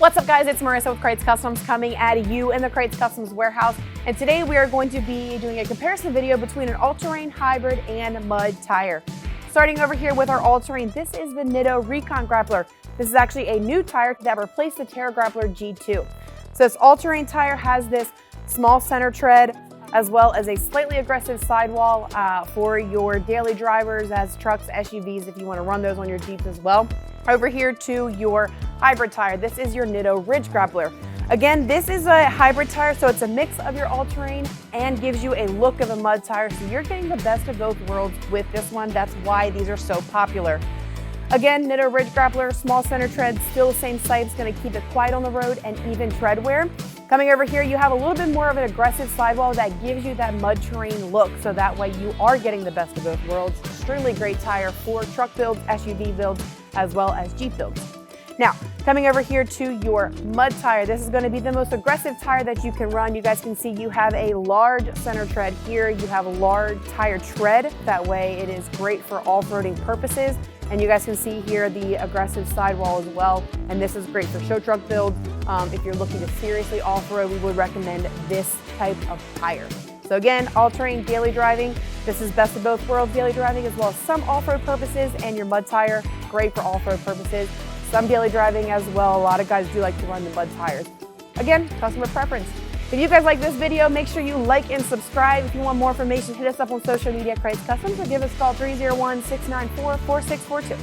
What's up, guys? It's Marissa with Krietz Customs coming at you in the Krietz Customs warehouse. And today we are going to be doing a comparison video between an all-terrain hybrid and mud tire. Starting over here with our all-terrain, this is the Nitto Recon Grappler. This is actually a new tire that replaced the Terra Grappler G2. So this all-terrain tire has this small center tread as well as a slightly aggressive sidewall for your daily drivers as trucks, SUVs, if you want to run those on your Jeeps as well. Over here to your hybrid tire, this is your Nitto Ridge Grappler. Again, this is a hybrid tire, so it's a mix of your all-terrain and gives you a look of a mud tire, so you're getting the best of both worlds with this one. That's why these are so popular. Again, Nitto Ridge Grappler, small center tread, still the same size, it's going to keep it quiet on the road and even tread wear. Coming over here, you have a little bit more of an aggressive sidewall that gives you that mud terrain look, so that way you are getting the best of both worlds. Extremely great tire for truck builds, SUV builds, as well as Jeep builds. Now, coming over here to your mud tire, this is going to be the most aggressive tire that you can run. You guys can see you have a large center tread here. You have a large tire tread. That way it is great for off-roading purposes. And you guys can see here the aggressive sidewall as well. And this is great for show truck builds. If you're looking to seriously off-road, we would recommend this type of tire. So again, all-terrain daily driving. This is best of both worlds daily driving as well as some off-road purposes, and your mud tire, great for off-road purposes. Some daily driving as well. A lot of guys do like to run the mud tires. Again, customer preference. If you guys like this video, make sure you like and subscribe. If you want more information, hit us up on social media, Krietz Customs, or give us a call 301-694-4642.